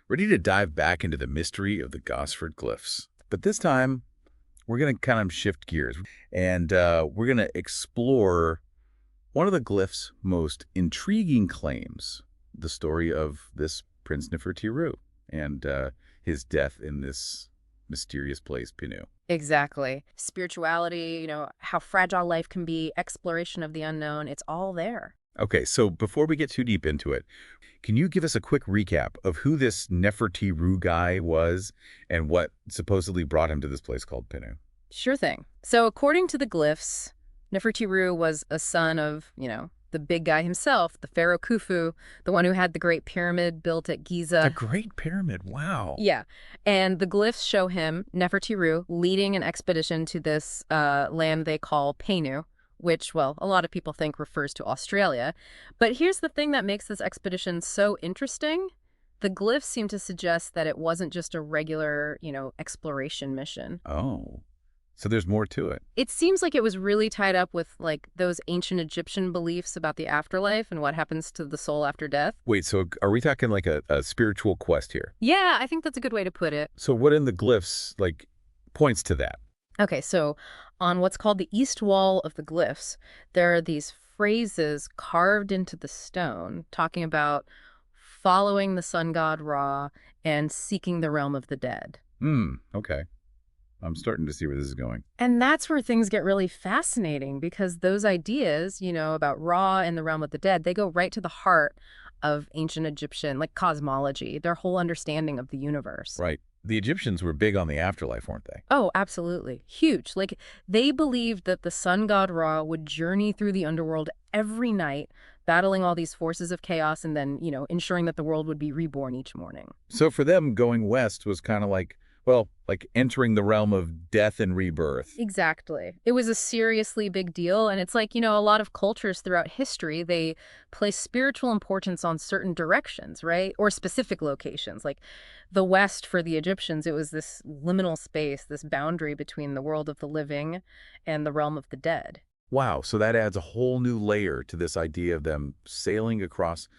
ready to dive back into the mystery of the Gosford glyphs. But this time, we're going to kind of shift gears, and we're going to explore one of the glyph's most intriguing claims, the story of this Prince Nefertiru and his death in this mysterious place, Pinu. Exactly. Spirituality, how fragile life can be, exploration of the unknown, it's all there. Okay, so before we get too deep into it, can you give us a quick recap of who this Nefertiru guy was and what supposedly brought him to this place called Pinu? Sure thing. So according to the glyphs, Nefertiru was a son of, the big guy himself, the pharaoh Khufu, the one who had the Great Pyramid built at The Giza. Great Pyramid, wow. Yeah. And the glyphs show him, Nefertiru, leading an expedition to this land they call Penu, which, well, a lot of people think refers to Australia. But here's the thing that makes this expedition so interesting. The glyphs seem to suggest that it wasn't just a regular, exploration mission. Oh, so there's more to it. It seems like it was really tied up with, like, those ancient Egyptian beliefs about the afterlife and what happens to the soul after death. Wait, so are we talking like a spiritual quest here? Yeah, I think that's a good way to put it. So what in the glyphs, like, points to that? Okay, so on what's called the east wall of the glyphs, there are these phrases carved into the stone talking about following the sun god Ra and seeking the realm of the dead. Okay. I'm starting to see where this is going. And that's where things get really fascinating because those ideas, about Ra and the realm of the dead, they go right to the heart of ancient Egyptian, like cosmology, their whole understanding of the universe. Right. The Egyptians were big on the afterlife, weren't they? Oh, absolutely. Huge. Like, they believed that the sun god Ra would journey through the underworld every night, battling all these forces of chaos and then, ensuring that the world would be reborn each morning. So for them, going west was kind of like, well, like entering the realm of death and rebirth. Exactly. It was a seriously big deal. And it's like, a lot of cultures throughout history, they place spiritual importance on certain directions, right? Or specific locations. Like the West for the Egyptians, it was this liminal space, this boundary between the world of the living and the realm of the dead. Wow, so that adds a whole new layer to this idea of them sailing across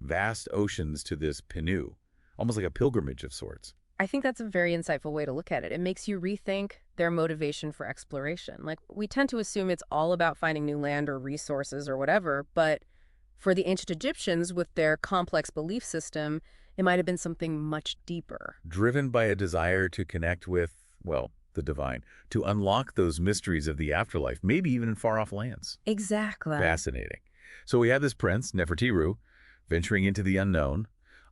vast oceans to this Pinu, almost like a pilgrimage of sorts. I think that's a very insightful way to look at it. It makes you rethink their motivation for exploration. Like, we tend to assume it's all about finding new land or resources or whatever, but for the ancient Egyptians, with their complex belief system, it might have been something much deeper. Driven by a desire to connect with, well, the divine, to unlock those mysteries of the afterlife, maybe even in far-off lands. Exactly. Fascinating. So we have this prince, Nefertiru, venturing into the unknown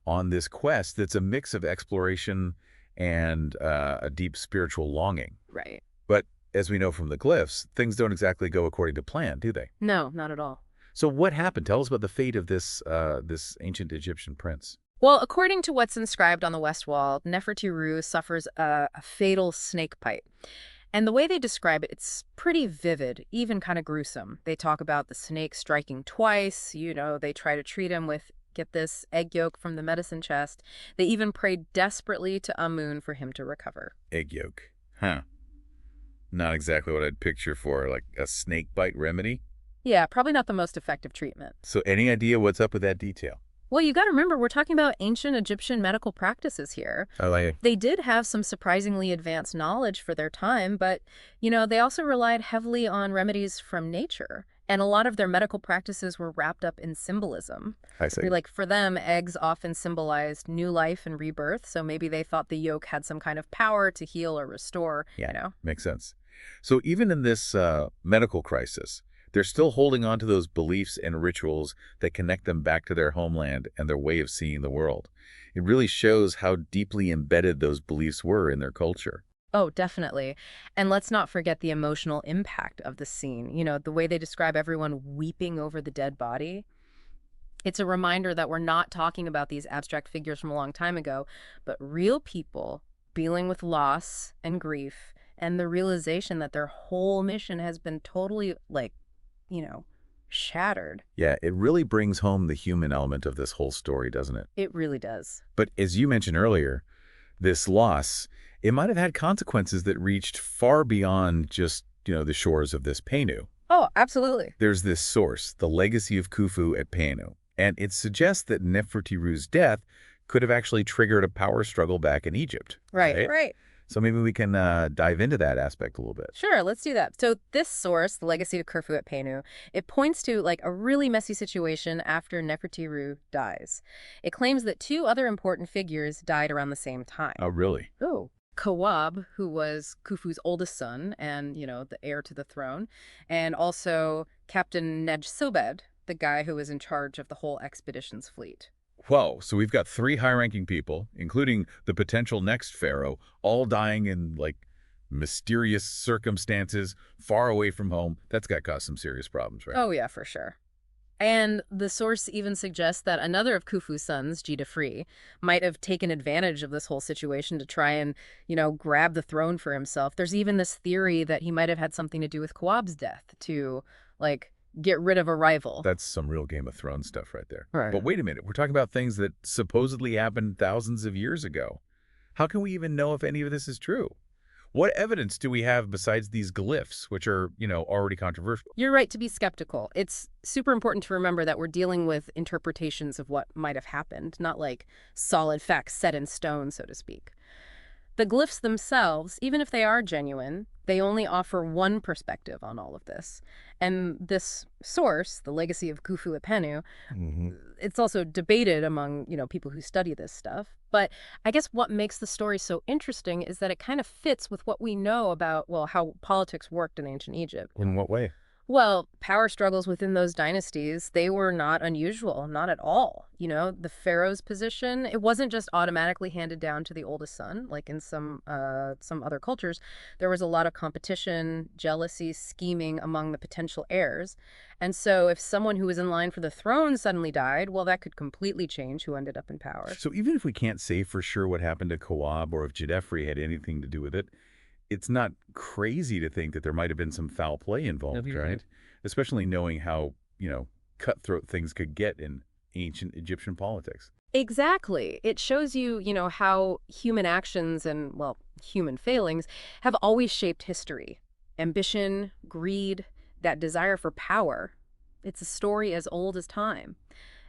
on this quest that's a mix of exploration and a deep spiritual longing. Right. But as we know from the glyphs, things don't exactly go according to plan, do they? No, not at all. So what happened? Tell us about the fate of this ancient Egyptian prince. Well, according to what's inscribed on the West Wall, Nefertiru suffers a fatal snake bite. And the way they describe it, it's pretty vivid, even kind of gruesome. They talk about the snake striking twice. They try to treat him with, get this, egg yolk from the medicine chest. They even prayed desperately to Amun for him to recover. Egg yolk. Huh. Not exactly what I'd picture for like a snake bite remedy. Yeah, probably not the most effective treatment. So any idea what's up with that detail? Well, you got to remember, we're talking about ancient Egyptian medical practices here. They did have some surprisingly advanced knowledge for their time, but, they also relied heavily on remedies from nature. And a lot of their medical practices were wrapped up in symbolism. I see. Like, for them, eggs often symbolized new life and rebirth, so maybe they thought the yolk had some kind of power to heal or restore, Makes sense. So even in this medical crisis, they're still holding on to those beliefs and rituals that connect them back to their homeland and their way of seeing the world. It really shows how deeply embedded those beliefs were in their culture. Oh, definitely. And let's not forget the emotional impact of the scene. The way they describe everyone weeping over the dead body. It's a reminder that we're not talking about these abstract figures from a long time ago, but real people dealing with loss and grief and the realization that their whole mission has been totally, shattered. Yeah, it really brings home the human element of this whole story, doesn't it? It really does. But as you mentioned earlier, this loss, it might have had consequences that reached far beyond just, the shores of this Penu. Oh, absolutely. There's this source, the legacy of Khufu at Penu, and it suggests that Nefertiru's death could have actually triggered a power struggle back in Egypt, Right. right? Right. So maybe we can dive into that aspect a little bit. Sure, let's do that. So this source, the legacy of Khufu at Penu, it points to like a really messy situation after Nefertiru dies. It claims that two other important figures died around the same Oh, time. really? Oh. Kawab, who was Khufu's oldest son and, the heir to the throne, and also Captain Nej Sobed, the guy who was in charge of the whole expedition's fleet. Whoa, so we've got three high-ranking people, including the potential next pharaoh, all dying in, like, mysterious circumstances, far away from home. That's got to cause some serious problems, right? Oh, yeah, for sure. And the source even suggests that another of Khufu's sons, Jidafri, might have taken advantage of this whole situation to try and, grab the throne for himself. There's even this theory that he might have had something to do with Kawab's death to, like, get rid of a rival. That's some real Game of Thrones stuff right there. Right. But wait a minute, we're talking about things that supposedly happened thousands of years ago. How can we even know if any of this is true? What evidence do we have besides these glyphs, which are, already controversial? You're right to be skeptical. It's super important to remember that we're dealing with interpretations of what might have happened, not like solid facts set in stone, so to speak. The glyphs themselves, even if they are genuine, they only offer one perspective on all of this. And this source, the legacy of Khufu at Penu, it's also debated among, people who study this stuff. But I guess what makes the story so interesting is that it kind of fits with what we know about, well, how politics worked in ancient Egypt. In what way? Well, power struggles within those dynasties, they were not unusual, not at all. The pharaoh's position, it wasn't just automatically handed down to the oldest son, like in some other cultures. There was a lot of competition, jealousy, scheming among the potential heirs. And so if someone who was in line for the throne suddenly died, well, that could completely change who ended up in power. So even if we can't say for sure what happened to Kawab or if Jidefri had anything to do with it, it's not crazy to think that there might have been some foul play involved, right? Especially knowing how, cutthroat things could get in ancient Egyptian politics. Exactly. It shows you, how human actions and, well, human failings have always shaped history. Ambition, greed, that desire for power. It's a story as old as time.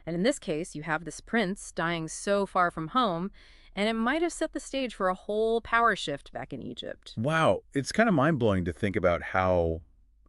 And in this case, you have this prince dying so far from home, and it might have set the stage for a whole power shift back in Egypt. Wow, it's kind of mind-blowing to think about how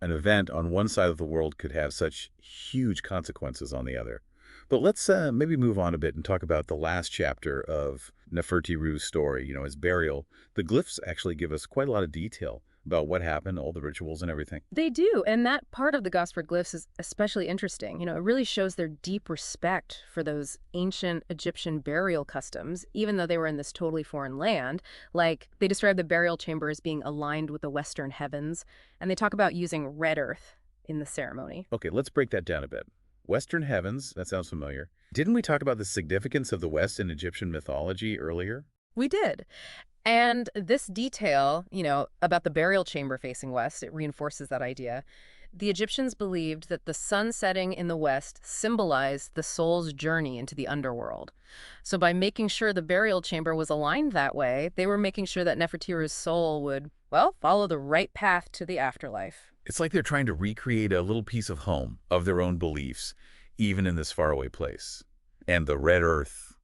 an event on one side of the world could have such huge consequences on the other. But let's maybe move on a bit and talk about the last chapter of Nefertiru's story, his burial. The glyphs actually give us quite a lot of detail about what happened, all the rituals and everything. They do, and that part of the Gosford glyphs is especially interesting. It really shows their deep respect for those ancient Egyptian burial customs, even though they were in this totally foreign land. Like, they describe the burial chamber as being aligned with the western heavens, and they talk about using red earth in the ceremony. Okay, let's break that down a bit. Western heavens, that sounds familiar. Didn't we talk about the significance of the West in Egyptian mythology earlier? We did. And this detail, about the burial chamber facing west, it reinforces that idea. The Egyptians believed that the sun setting in the west symbolized the soul's journey into the underworld. So by making sure the burial chamber was aligned that way, they were making sure that Nefertiru's soul would, well, follow the right path to the afterlife. It's like they're trying to recreate a little piece of home, of their own beliefs, even in this faraway place. And the red earth,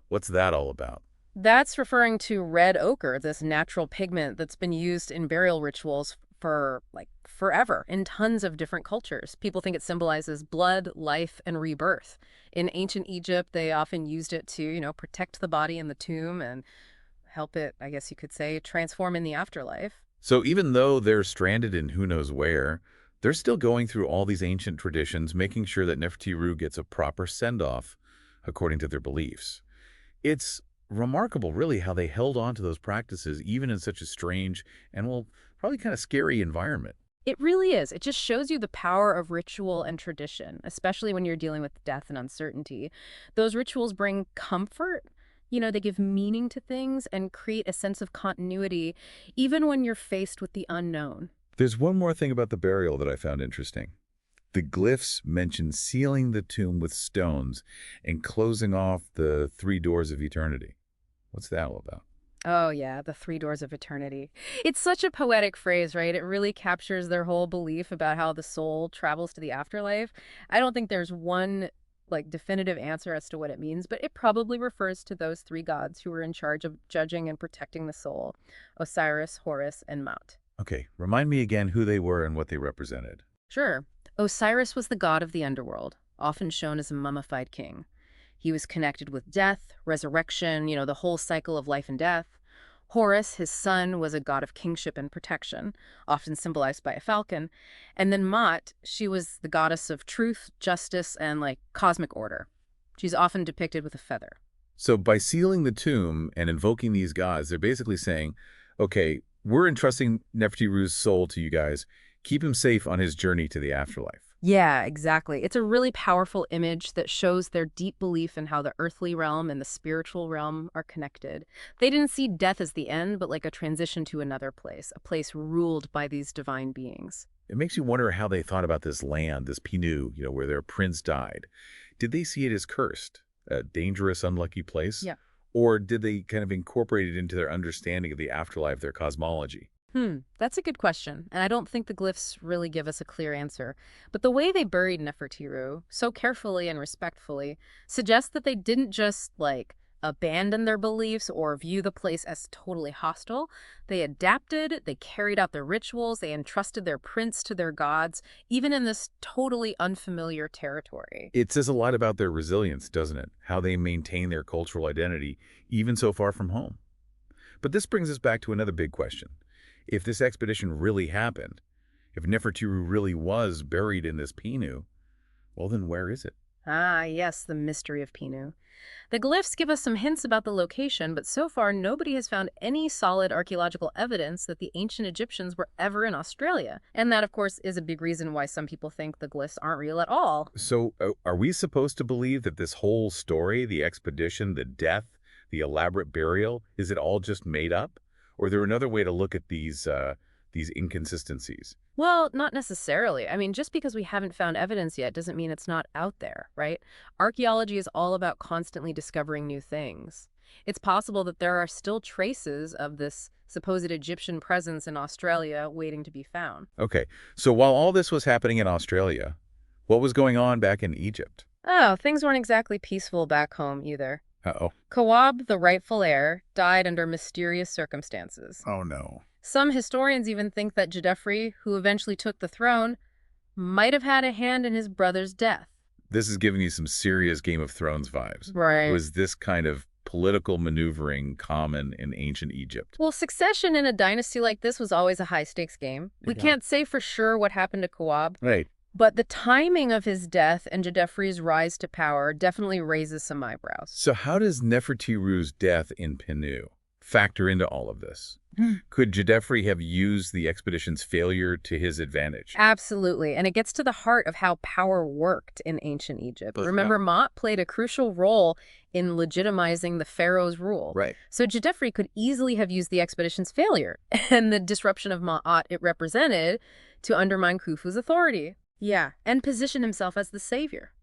what's that all about? That's referring to red ochre, this natural pigment that's been used in burial rituals for, like, forever in tons of different cultures. People think it symbolizes blood, life, and rebirth. In ancient Egypt, they often used it to, protect the body in the tomb and help it, I guess you could say, transform in the afterlife. So even though they're stranded in who knows where, they're still going through all these ancient traditions, making sure that Nefertiru gets a proper send-off according to their beliefs. It's remarkable, really, how they held on to those practices even in such a strange and, well, probably kind of scary environment. It really is. It just shows you the power of ritual and tradition, especially when you're dealing with death and uncertainty. Those rituals bring comfort. They give meaning to things and create a sense of continuity, even when you're faced with the unknown. There's one more thing about the burial that I found interesting. The glyphs mention sealing the tomb with stones and closing off the three doors of eternity. What's that all about? Oh, yeah, the three doors of eternity. It's such a poetic phrase, right? It really captures their whole belief about how the soul travels to the afterlife. I don't think there's one like definitive answer as to what it means, but it probably refers to those three gods who were in charge of judging and protecting the soul: Osiris, Horus, and Maat. Okay, remind me again who they were and what they represented. Sure. Osiris was the god of the underworld, often shown as a mummified king. He was connected with death, resurrection, the whole cycle of life and death. Horus, his son, was a god of kingship and protection, often symbolized by a falcon. And then Maat, she was the goddess of truth, justice, and cosmic order. She's often depicted with a feather. So by sealing the tomb and invoking these gods, they're basically saying, okay, we're entrusting Nefertiru's soul to you guys. Keep him safe on his journey to the afterlife. Yeah, exactly. It's a really powerful image that shows their deep belief in how the earthly realm and the spiritual realm are connected. They didn't see death as the end, but like a transition to another place, a place ruled by these divine beings. It makes you wonder how they thought about this land, this Pinu, where their prince died. Did they see it as cursed, a dangerous, unlucky place? Yeah. Or did they kind of incorporate it into their understanding of the afterlife, their cosmology? That's a good question, and I don't think the glyphs really give us a clear answer. But the way they buried Nefertiru, so carefully and respectfully, suggests that they didn't just, abandon their beliefs or view the place as totally hostile. They adapted, they carried out their rituals, they entrusted their prince to their gods, even in this totally unfamiliar territory. It says a lot about their resilience, doesn't it? How they maintain their cultural identity, even so far from home. But this brings us back to another big question. If this expedition really happened, if Nefertiru really was buried in this Pinu, well then where is it? Ah, yes, the mystery of Pinu. The glyphs give us some hints about the location, but so far nobody has found any solid archaeological evidence that the ancient Egyptians were ever in Australia. And that, of course, is a big reason why some people think the glyphs aren't real at all. So are we supposed to believe that this whole story, the expedition, the death, the elaborate burial, is it all just made up? Or is there another way to look at these inconsistencies? Well, not necessarily. I mean, just because we haven't found evidence yet doesn't mean it's not out there, right? Archaeology is all about constantly discovering new things. It's possible that there are still traces of this supposed Egyptian presence in Australia waiting to be found. Okay, so while all this was happening in Australia, what was going on back in Egypt? Oh, things weren't exactly peaceful back home either. Uh-oh. Kawab, the rightful heir, died under mysterious circumstances. Oh, no. Some historians even think that Djedefre, who eventually took the throne, might have had a hand in his brother's death. This is giving you some serious Game of Thrones vibes. Right. Was this kind of political maneuvering common in ancient Egypt? Well, succession in a dynasty like this was always a high-stakes game. We can't say for sure what happened to Kawab, Right. but the timing of his death and Djedefre's rise to power definitely raises some eyebrows. So how does Nefertiru's death in Pinu factor into all of this? Could Djedefre have used the expedition's failure to his advantage? Absolutely, and it gets to the heart of how power worked in ancient Egypt. But, Remember, Maat played a crucial role in legitimizing the pharaoh's rule. Right. So Djedefre could easily have used the expedition's failure and the disruption of Ma'at it represented to undermine Khufu's authority. Yeah, and position himself as the savior,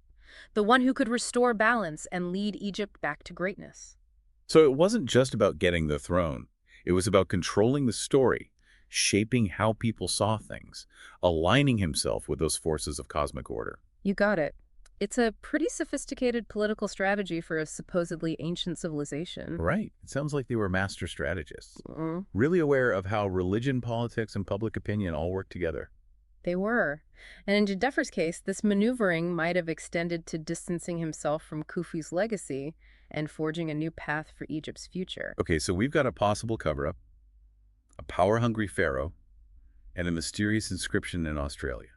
the one who could restore balance and lead Egypt back to greatness. So it wasn't just about getting the throne. It was about controlling the story, shaping how people saw things, aligning himself with those forces of cosmic order. You got it. It's a pretty sophisticated political strategy for a supposedly ancient civilization. Right. It sounds like they were master strategists, Mm, really aware of how religion, politics, and public opinion all work together. they were. And in Djedefre's case, this maneuvering might have extended to distancing himself from Khufu's legacy and forging a new path for Egypt's future. Okay, so we've got a possible cover-up, a power-hungry pharaoh, and a mysterious inscription in Australia.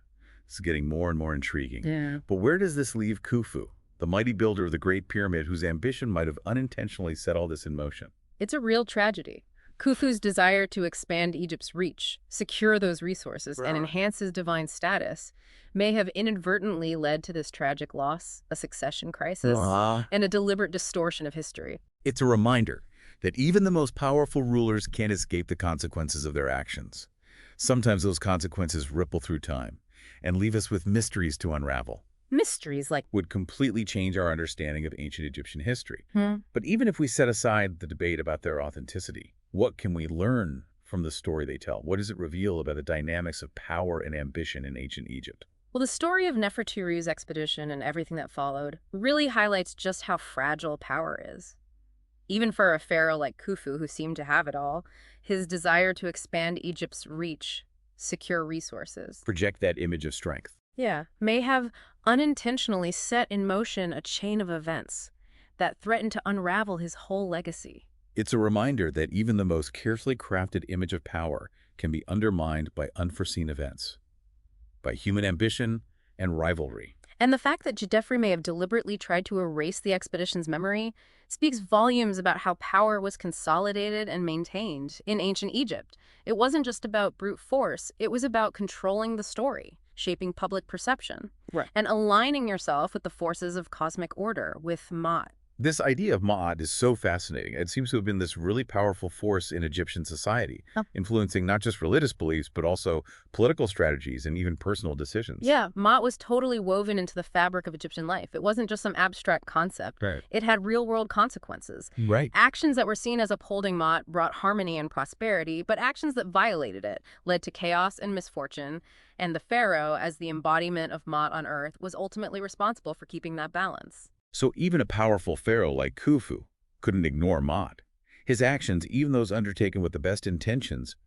This is getting more and more intriguing. Yeah. But where does this leave Khufu, the mighty builder of the Great Pyramid whose ambition might have unintentionally set all this in motion? It's a real tragedy. Khufu's desire to expand Egypt's reach, secure those resources, and enhance his divine status may have inadvertently led to this tragic loss, a succession crisis, and a deliberate distortion of history. It's a reminder that even the most powerful rulers can't escape the consequences of their actions. Sometimes those consequences ripple through time and leave us with mysteries to unravel. Mysteries like, Would completely change our understanding of ancient Egyptian history. hmm, But even if we set aside the debate about their authenticity, what can we learn from the story they tell? What does it reveal about the dynamics of power and ambition in ancient Egypt? Well, the story of Nefertiti's expedition and everything that followed really highlights just how fragile power is. Even for a pharaoh like Khufu, who seemed to have it all, his desire to expand Egypt's reach, secure resources, Project that image of strength. yeah, may have unintentionally set in motion a chain of events that threatened to unravel his whole legacy. It's a reminder that even the most carefully crafted image of power can be undermined by unforeseen events, by human ambition and rivalry. And the fact that Gaddafi may have deliberately tried to erase the expedition's memory speaks volumes about how power was consolidated and maintained in ancient Egypt. It wasn't just about brute force, it was about controlling the story, shaping public perception, Right. and aligning yourself with the forces of cosmic order, with Ma'at. This idea of Ma'at is so fascinating. It seems to have been this really powerful force in Egyptian society, Oh. influencing not just religious beliefs, but also political strategies and even personal decisions. Yeah, Ma'at was totally woven into the fabric of Egyptian life. It wasn't just some abstract concept. Right. It had real-world consequences. Right. Actions that were seen as upholding Ma'at brought harmony and prosperity, but actions that violated it led to chaos and misfortune, and the pharaoh, as the embodiment of Ma'at on earth, was ultimately responsible for keeping that balance. So even a powerful pharaoh like Khufu couldn't ignore Ma'at. His actions, even those undertaken with the best intentions,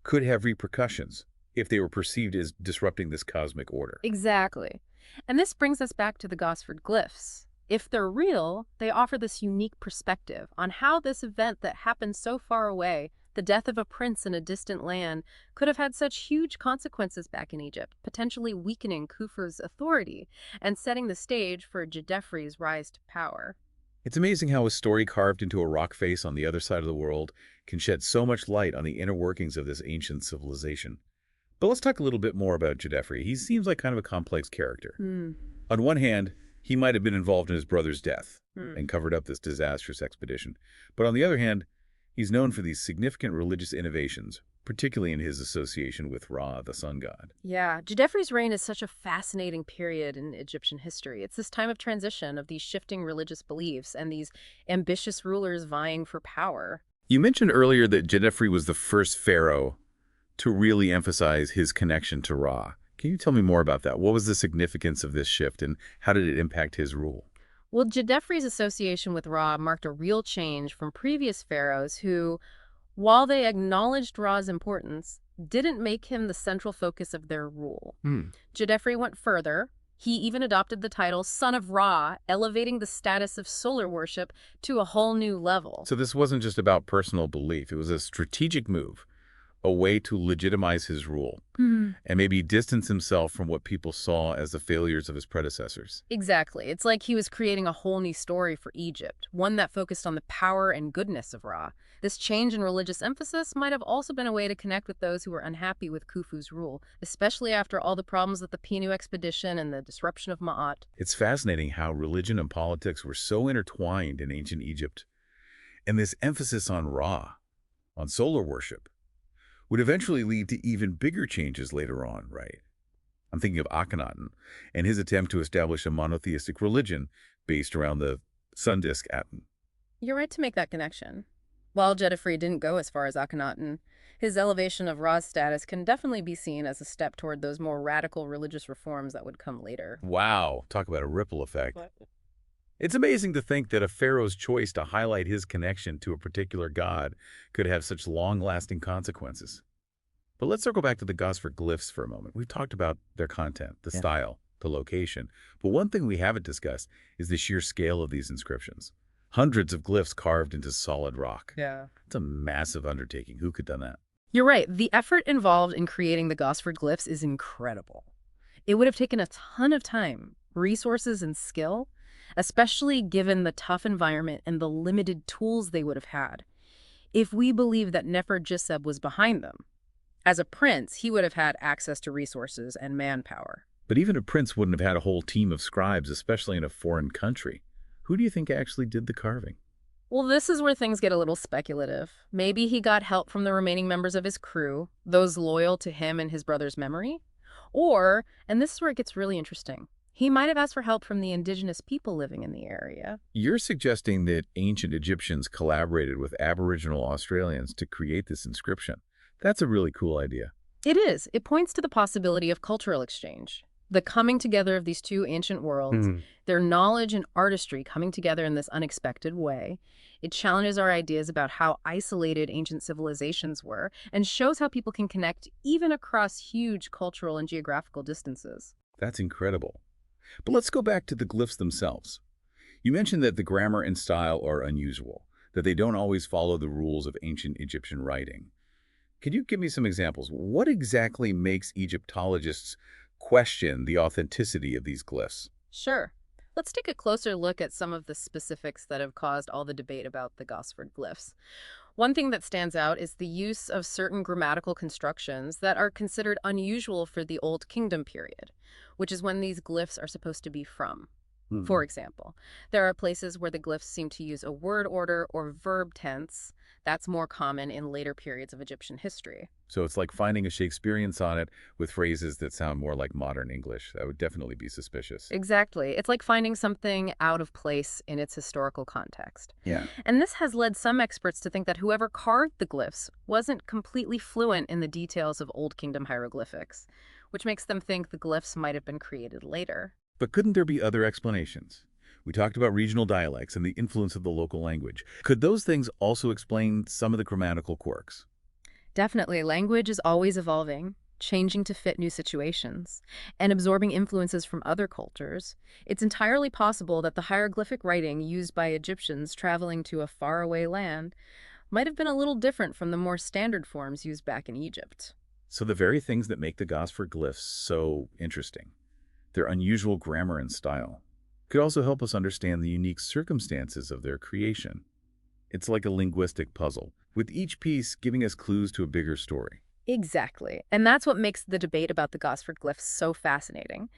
could have repercussions if they were perceived as disrupting this cosmic order. Exactly. And this brings us back to the Gosford glyphs. If they're real, they offer this unique perspective on how this event that happened so far away, the death of a prince in a distant land, could have had such huge consequences back in Egypt, potentially weakening Khufu's authority and setting the stage for Gaddafi's rise to power. It's amazing how a story carved into a rock face on the other side of the world can shed so much light on the inner workings of this ancient civilization. But let's talk a little bit more about Gaddafi. He seems like kind of a complex character. On one hand, he might have been involved in his brother's death and covered up this disastrous expedition. But on the other hand, he's known for these significant religious innovations, particularly in his association with Ra, the sun god. Yeah, Gaddafi's reign is such a fascinating period in Egyptian history. It's this time of transition of these shifting religious beliefs and these ambitious rulers vying for power. You mentioned earlier that Gaddafi was the first pharaoh to really emphasize his connection to Ra. Can you tell me more about that? What was the significance of this shift and how did it impact his rule? Well, Gaddafi's association with Ra marked a real change from previous pharaohs who, while they acknowledged Ra's importance, didn't make him the central focus of their rule. Gaddafi went further. He even adopted the title Son of Ra, elevating the status of solar worship to a whole new level. So this wasn't just about personal belief. It was a strategic move, a way to legitimize his rule and maybe distance himself from what people saw as the failures of his predecessors. Exactly. It's like he was creating a whole new story for Egypt, one that focused on the power and goodness of Ra. This change in religious emphasis might have also been a way to connect with those who were unhappy with Khufu's rule, especially after all the problems with the Pinu expedition and the disruption of Ma'at. It's fascinating how religion and politics were so intertwined in ancient Egypt. And this emphasis on Ra, on solar worship, would eventually lead to even bigger changes later on, right? I'm thinking of Akhenaten and his attempt to establish a monotheistic religion based around the sun disk atom. You're right to make that connection. While Gaddafi didn't go as far as Akhenaten, his elevation of Ra's status can definitely be seen as a step toward those more radical religious reforms that would come later. Wow, talk about a ripple effect. It's amazing to think that a pharaoh's choice to highlight his connection to a particular god could have such long-lasting consequences. But let's circle back to the Gosford glyphs for a moment. We've talked about their content, the style, the location. But one thing we haven't discussed is the sheer scale of these inscriptions. Hundreds of glyphs carved into solid rock. Yeah. It's a massive undertaking. Who could have done that? You're right. The effort involved in creating the Gosford glyphs is incredible. It would have taken a ton of time, resources, and skill, especially given the tough environment and the limited tools they would have had. If we believe that Nefer-Jiseb was behind them, as a prince, he would have had access to resources and manpower. But even a prince wouldn't have had a whole team of scribes, especially in a foreign country. Who do you think actually did the carving? Well, this is where things get a little speculative. Maybe he got help from the remaining members of his crew, those loyal to him and his brother's memory. Or, and this is where it gets really interesting, he might have asked for help from the indigenous people living in the area. You're suggesting that ancient Egyptians collaborated with Aboriginal Australians to create this inscription. That's a really cool idea. It is. It points to the possibility of cultural exchange. The coming together of these two ancient worlds, Hmm. their knowledge and artistry coming together in this unexpected way, it challenges our ideas about how isolated ancient civilizations were and shows how people can connect even across huge cultural and geographical distances. That's incredible. But let's go back to the glyphs themselves. You mentioned that the grammar and style are unusual, that they don't always follow the rules of ancient Egyptian writing. Could you give me some examples? What exactly makes Egyptologists question the authenticity of these glyphs? Sure. Let's take a closer look at some of the specifics that have caused all the debate about the Gosford glyphs. One thing that stands out is the use of certain grammatical constructions that are considered unusual for the Old Kingdom period, which is when these glyphs are supposed to be from. Hmm. For example, there are places where the glyphs seem to use a word order or verb tense. That's more common in later periods of Egyptian history. So it's like finding a Shakespearean sonnet with phrases that sound more like modern English. That would definitely be suspicious. Exactly. It's like finding something out of place in its historical context. Yeah. And this has led some experts to think that whoever carved the glyphs wasn't completely fluent in the details of Old Kingdom hieroglyphics, which makes them think the glyphs might have been created later. But couldn't there be other explanations? We talked about regional dialects and the influence of the local language. Could those things also explain some of the grammatical quirks? Definitely, language is always evolving, changing to fit new situations, and absorbing influences from other cultures. It's entirely possible that the hieroglyphic writing used by Egyptians traveling to a faraway land might have been a little different from the more standard forms used back in Egypt. So the very things that make the Gosford glyphs so interesting, their unusual grammar and style, could also help us understand the unique circumstances of their creation. It's like a linguistic puzzle, with each piece giving us clues to a bigger story. Exactly. And that's what makes the debate about the Gosford glyphs so fascinating.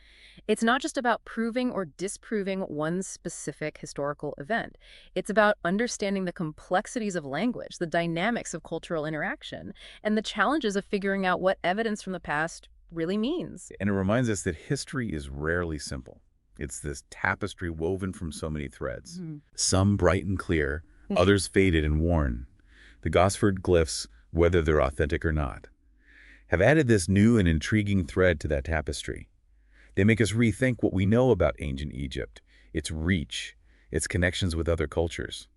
It's not just about proving or disproving one specific historical event. It's about understanding the complexities of language, the dynamics of cultural interaction, and the challenges of figuring out what evidence from the past really means. And it reminds us that history is rarely simple. It's this tapestry woven from so many threads. Mhm. Some bright and clear, others faded and worn. The Gosford glyphs, whether they're authentic or not, have added this new and intriguing thread to that tapestry. They make us rethink what we know about ancient Egypt, its reach, its connections with other cultures,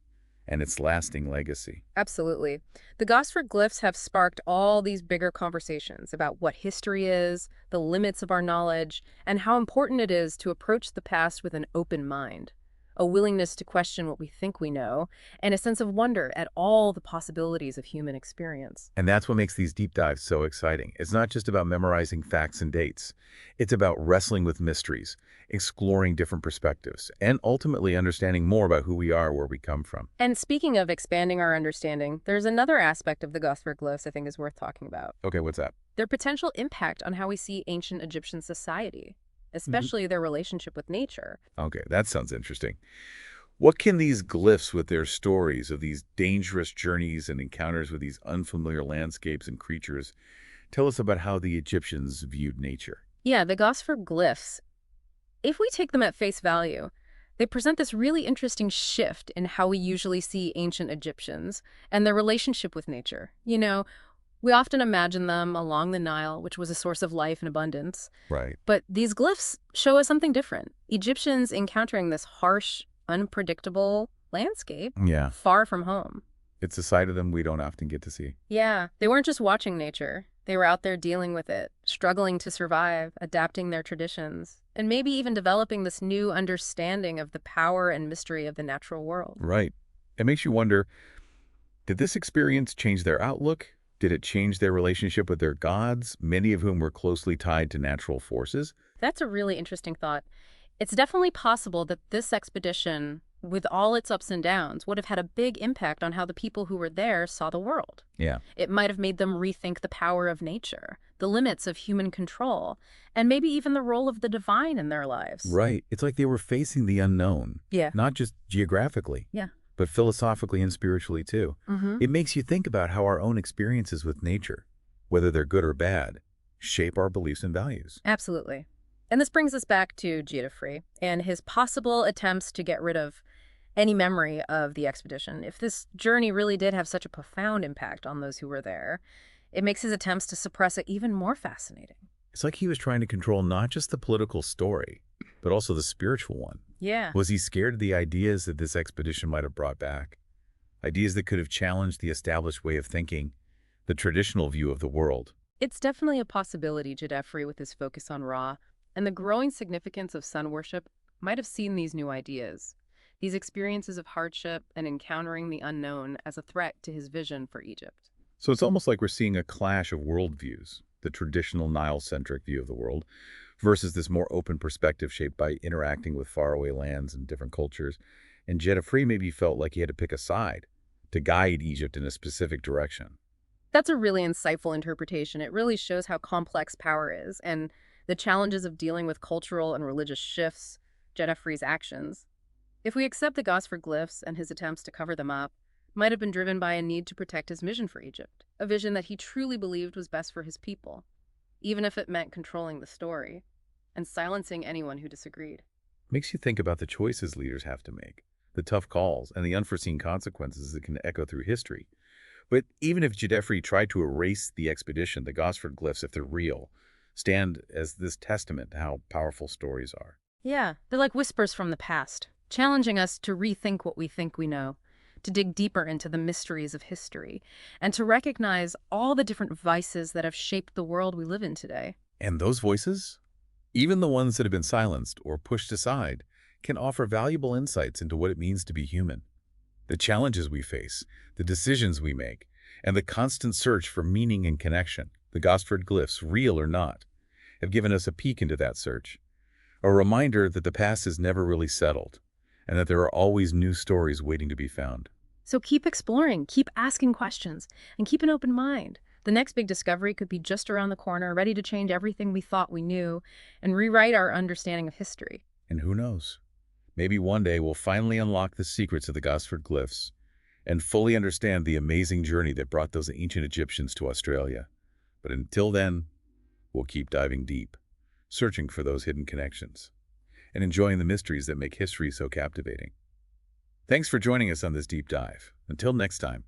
and its lasting legacy. Absolutely. The Gosford glyphs have sparked all these bigger conversations about what history is, the limits of our knowledge, and how important it is to approach the past with an open mind, a willingness to question what we think we know, and a sense of wonder at all the possibilities of human experience. And that's what makes these deep dives so exciting. It's not just about memorizing facts and dates. It's about wrestling with mysteries, exploring different perspectives, and ultimately understanding more about who we are, where we come from. And speaking of expanding our understanding, there's another aspect of the Gosford glyphs I think is worth talking about. Okay, what's that? Their potential impact on how we see ancient Egyptian society, Mhm. especially their relationship with nature. Okay, that sounds interesting. What can these glyphs with their stories of these dangerous journeys and encounters with these unfamiliar landscapes and creatures tell us about how the Egyptians viewed nature? Yeah, the Gosford glyphs, if we take them at face value, they present this really interesting shift in how we usually see ancient Egyptians and their relationship with nature. We often imagine them along the Nile, which was a source of life and abundance. Right. But these glyphs show us something different. Egyptians encountering this harsh, unpredictable landscape Yeah, far from home. it's a side of them we don't often get to see. Yeah, they weren't just watching nature. They were out there dealing with it, struggling to survive, adapting their traditions, and maybe even developing this new understanding of the power and mystery of the natural world. Right. It makes you wonder, did this experience change their outlook? Did it change their relationship with their gods, many of whom were closely tied to natural forces? That's a really interesting thought. It's definitely possible that this expedition, with all its ups and downs, would have had a big impact on how the people who were there saw the world. Yeah. It might have made them rethink the power of nature, the limits of human control, and maybe even the role of the divine in their lives. Right. It's like they were facing the unknown, Yeah. not just geographically, Yeah. but philosophically and spiritually too. Mm-hmm. It makes you think about how our own experiences with nature, whether they're good or bad, shape our beliefs and values. Absolutely. And this brings us back to Geoffrey and his possible attempts to get rid of any memory of the expedition. If this journey really did have such a profound impact on those who were there, it makes his attempts to suppress it even more fascinating. It's like he was trying to control not just the political story, but also the spiritual one. Yeah. Was he scared of the ideas that this expedition might have brought back? Ideas that could have challenged the established way of thinking, the traditional view of the world. It's definitely a possibility, Jadefri, with his focus on Ra, and the growing significance of sun worship, might have seen these new ideas, these experiences of hardship and encountering the unknown as a threat to his vision for Egypt. So it's almost like we're seeing a clash of worldviews, the traditional Nile-centric view of the world versus this more open perspective shaped by interacting with faraway lands and different cultures. And Jeddah maybe felt like he had to pick a side to guide Egypt in a specific direction. That's a really insightful interpretation. It really shows how complex power is and the challenges of dealing with cultural and religious shifts, Jedefri's actions. If we accept the Gosford glyphs and his attempts to cover them up, might have been driven by a need to protect his vision for Egypt, a vision that he truly believed was best for his people, even if it meant controlling the story and silencing anyone who disagreed. Makes you think about the choices leaders have to make, the tough calls, and the unforeseen consequences that can echo through history. But even if Jadefri tried to erase the expedition, the Gosford glyphs, if they're real, stand as this testament to how powerful stories are. Yeah, they're like whispers from the past, challenging us to rethink what we think we know, to dig deeper into the mysteries of history, and to recognize all the different vices that have shaped the world we live in today. And those voices, even the ones that have been silenced or pushed aside, can offer valuable insights into what it means to be human. The challenges we face, the decisions we make, and the constant search for meaning and connection, the Gosford glyphs, real or not, have given us a peek into that search. A reminder that the past is never really settled, and that there are always new stories waiting to be found. So keep exploring, keep asking questions, and keep an open mind. The next big discovery could be just around the corner, ready to change everything we thought we knew and rewrite our understanding of history. And who knows? Maybe one day we'll finally unlock the secrets of the Gosford glyphs and fully understand the amazing journey that brought those ancient Egyptians to Australia. But until then, we'll keep diving deep, searching for those hidden connections, and enjoying the mysteries that make history so captivating. Thanks for joining us on this deep dive. Until next time.